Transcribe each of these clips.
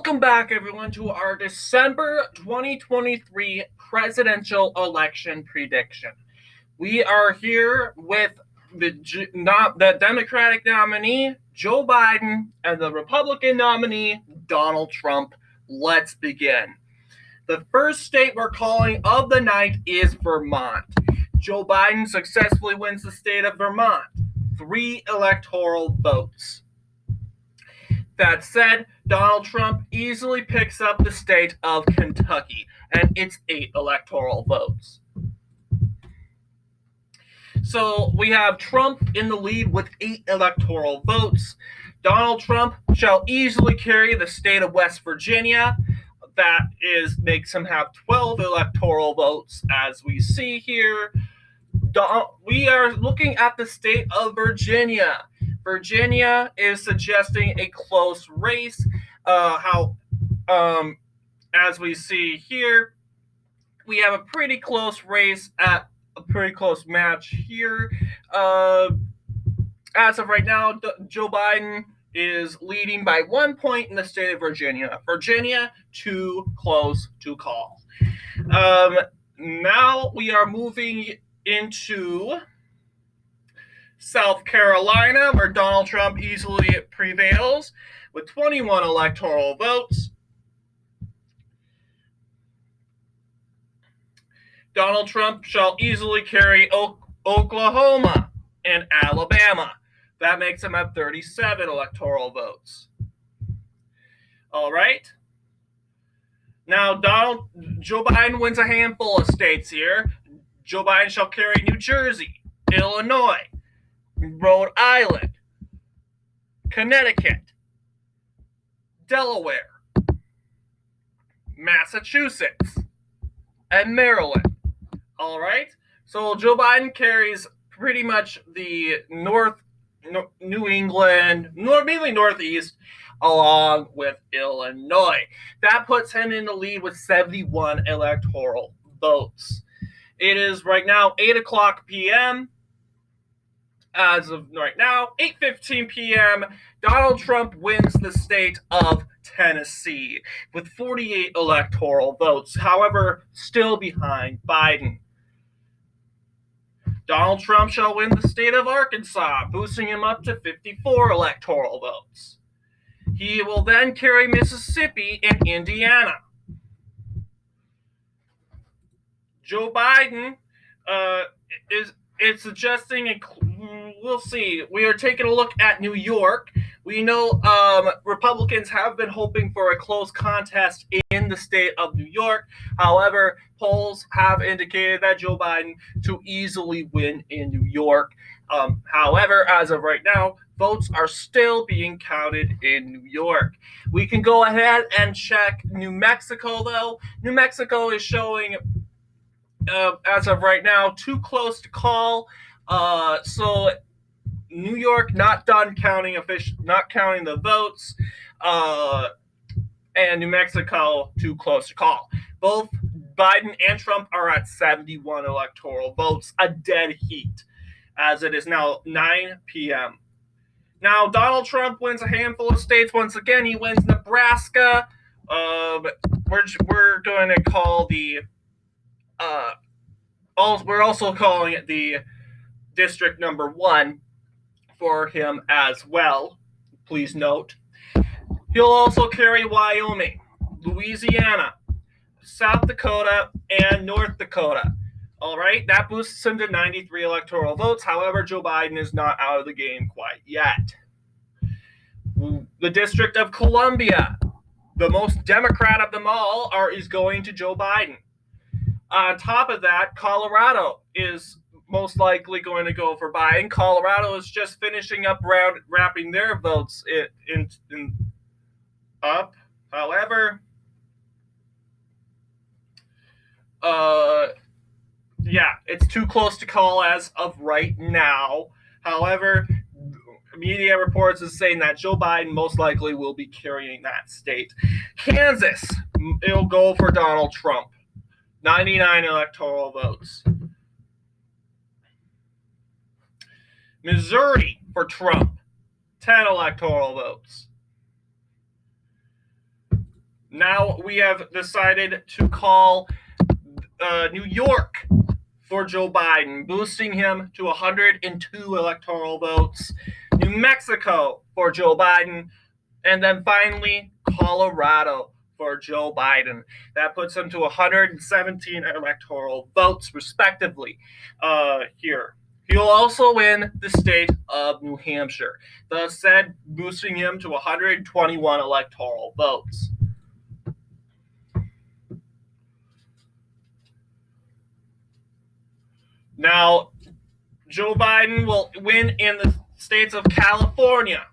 Welcome back, everyone, to our December 2023 presidential election prediction. We are here with the Democratic nominee, Joe Biden, and the Republican nominee, Donald Trump. Let's begin. The first state we're calling of the night is Vermont. Joe Biden successfully wins the state of Vermont. 3 electoral votes. That said, Donald Trump easily picks up the state of Kentucky, and it's 8 electoral votes. So we have Trump in the lead with 8 electoral votes. Donald Trump shall easily carry the state of West Virginia. That makes him have 12 electoral votes, as we see here. We are looking at the state of Virginia. Virginia is suggesting a close race. As we see here, we have a pretty close race at a pretty close match here. As of right now, Joe Biden is leading by 1 point in the state of Virginia. Virginia, too close to call. Now we are moving into South Carolina, where Donald Trump easily prevails with 21 electoral votes. Donald Trump shall easily carry Oklahoma and Alabama. That makes him have 37 electoral votes. All right. Now, Joe Biden wins a handful of states here. Joe Biden shall carry New Jersey, Illinois, Rhode Island, Connecticut, Delaware, Massachusetts, and Maryland. All right. So Joe Biden carries pretty much the New England, mainly Northeast, along with Illinois. That puts him in the lead with 71 electoral votes. It is right now 8 o'clock p.m. As of right now, 8:15 p.m., Donald Trump wins the state of Tennessee with 48 electoral votes, however, still behind Biden. Donald Trump shall win the state of Arkansas, boosting him up to 54 electoral votes. He will then carry Mississippi and Indiana. Joe Biden is suggesting we'll see. We are taking a look at New York. We know Republicans have been hoping for a close contest in the state of New York. However, polls have indicated that Joe Biden to easily win in New York. However, as of right now, votes are still being counted in New York. We can go ahead and check New Mexico, though. New Mexico is showing, as of right now, too close to call. So New York not counting the votes, and New Mexico too close to call. Both Biden and Trump are at 71 electoral votes, a dead heat, as it is now 9 p.m. Now, Donald Trump wins a handful of states. Once again, he wins Nebraska. We're going to call we're also calling it the District Number 1 for him as well. Please note. He'll also carry Wyoming, Louisiana, South Dakota, and North Dakota. All right, that boosts him to 93 electoral votes. However, Joe Biden is not out of the game quite yet. The District of Columbia, the most Democrat of them all, is going to Joe Biden. On top of that, Colorado is most likely going to go for Biden. Colorado is just finishing up wrapping their votes up. However, it's too close to call as of right now. However, media reports is saying that Joe Biden most likely will be carrying that state. Kansas, it'll go for Donald Trump. 99 electoral votes. Missouri for Trump, 10 electoral votes. Now we have decided to call New York for Joe Biden, boosting him to 102 electoral votes. New Mexico for Joe Biden, and then finally Colorado for Joe Biden. That puts him to 117 electoral votes, respectively, here. He'll also win the state of New Hampshire, thus said boosting him to 121 electoral votes. Now, Joe Biden will win in the states of California,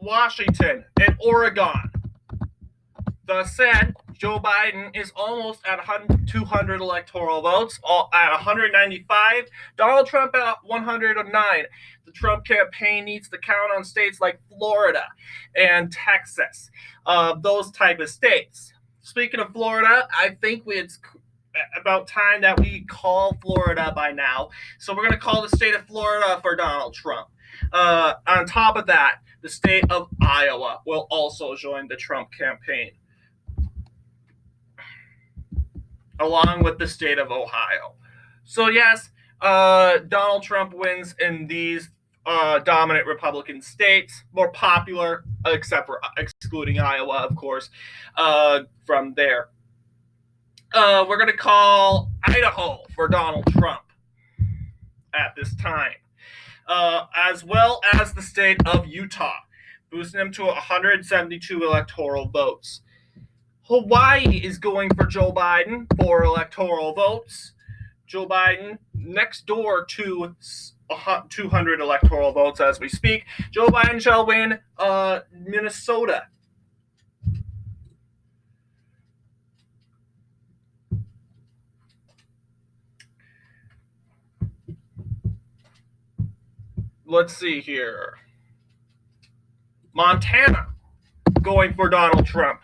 Washington, and Oregon. Thus said, Joe Biden is almost at 200 electoral votes, at 195. Donald Trump at 109. The Trump campaign needs to count on states like Florida and Texas, those type of states. Speaking of Florida, I think it's about time that we call Florida by now. So we're going to call the state of Florida for Donald Trump. On top of that, the state of Iowa will also join the Trump campaign, along with the state of Ohio. So yes, Donald Trump wins in these dominant Republican states, more popular, excluding Iowa, of course, from there. We're going to call Idaho for Donald Trump at this time, as well as the state of Utah, boosting him to 172 electoral votes. Hawaii is going for Joe Biden for electoral votes. Joe Biden next door to 200 electoral votes as we speak. Joe Biden shall win Minnesota. Let's see here. Montana going for Donald Trump.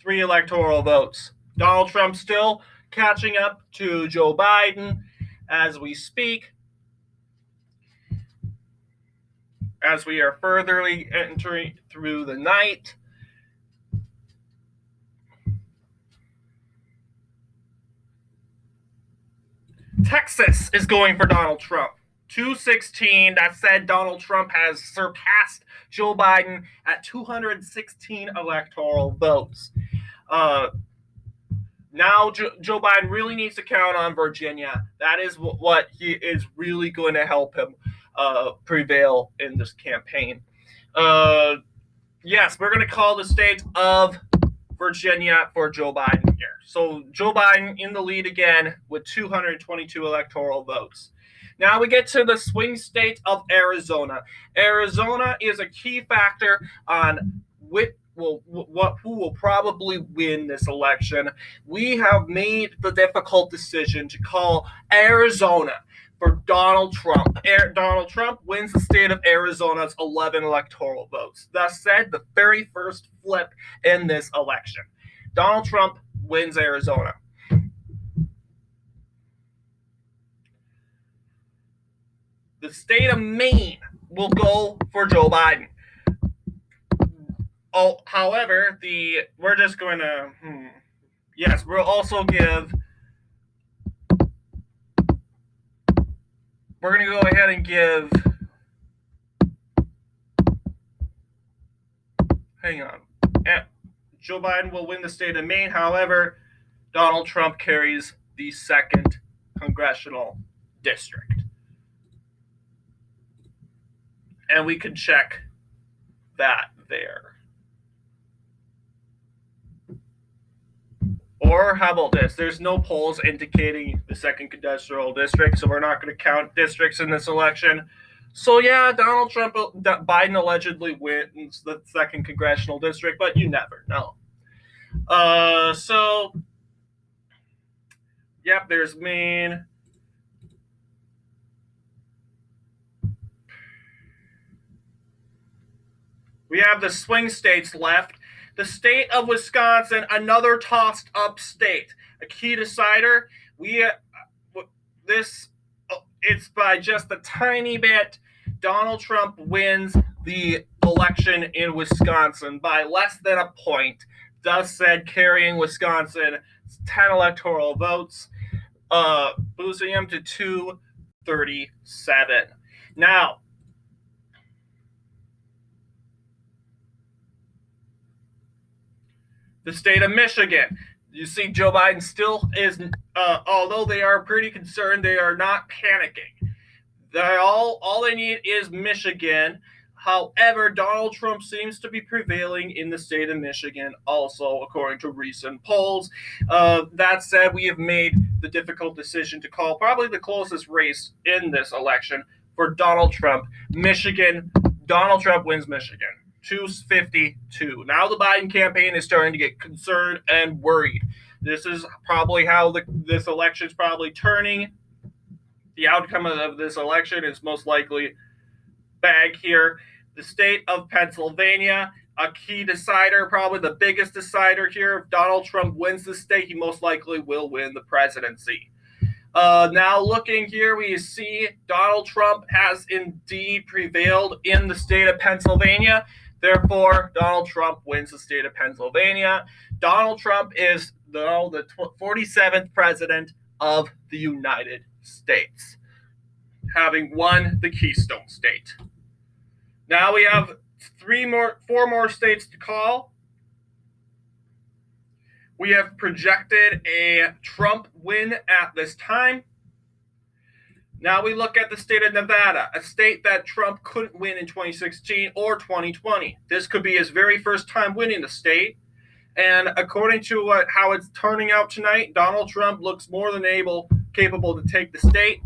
3 electoral votes. Donald Trump still catching up to Joe Biden as we speak, as we are furtherly entering through the night. Texas is going for Donald Trump. 216. That said, Donald Trump has surpassed Joe Biden at 216 electoral votes. Now Joe Biden really needs to count on Virginia. That is what he is really going to help him prevail in this campaign. Yes, we're going to call the state of Virginia for Joe Biden here. So Joe Biden in the lead again with 222 electoral votes. Now we get to the swing state of Arizona. Arizona is a key factor on who will probably win this election. We have made the difficult decision to call Arizona for Donald Trump. Donald Trump wins the state of Arizona's 11 electoral votes. Thus said, the very first flip in this election. Donald Trump wins Arizona. The state of Maine will go for Joe Biden. Oh, however, we're just going to, yes, we'll also we're going to go ahead and give, hang on, Joe Biden will win the state of Maine. However, Donald Trump carries the 2nd congressional district. And we can check that there. Or how about this? There's no polls indicating the 2nd congressional district, so we're not going to count districts in this election. So yeah, Biden allegedly wins the 2nd congressional district, but you never know. So, yep, there's Maine. We have the swing states left. The state of Wisconsin, another tossed up state. A key decider. It's by just a tiny bit. Donald Trump wins the election in Wisconsin by less than a point. thus said carrying Wisconsin 10 electoral votes, boosting him to 237. Now, the state of Michigan. You see, Joe Biden still is, although they are pretty concerned, they are not panicking. All they need is Michigan. However, Donald Trump seems to be prevailing in the state of Michigan, also according to recent polls. That said, we have made the difficult decision to call probably the closest race in this election for Donald Trump. Michigan, Donald Trump wins Michigan. 252. Now the Biden campaign is starting to get concerned and worried. This is probably how this election is probably turning. The outcome of this election is most likely bag here. The state of Pennsylvania, a key decider, probably the biggest decider here. If Donald Trump wins the state, he most likely will win the presidency. Now looking here, we see Donald Trump has indeed prevailed in the state of Pennsylvania. Therefore, Donald Trump wins the state of Pennsylvania. Donald Trump is the 47th president of the United States, having won the Keystone State. Now we have four more states to call. We have projected a Trump win at this time. Now we look at the state of Nevada, a state that Trump couldn't win in 2016 or 2020. This could be his very first time winning the state. And according to how it's turning out tonight, Donald Trump looks more than capable to take the state,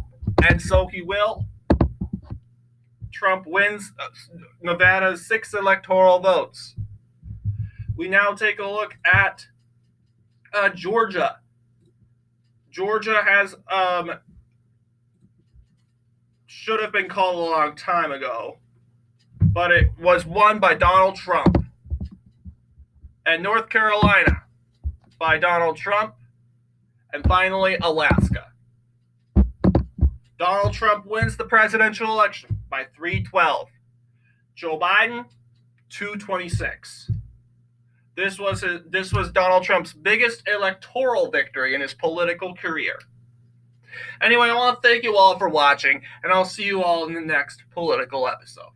and so he will. Trump wins Nevada's 6 electoral votes. We now take a look at Georgia. Georgia has should have been called a long time ago, but it was won by Donald Trump. And North Carolina by Donald Trump. And finally, Alaska. Donald Trump wins the presidential election by 312. Joe Biden, 226. This was Donald Trump's biggest electoral victory in his political career. Anyway, I want to thank you all for watching, and I'll see you all in the next political episode.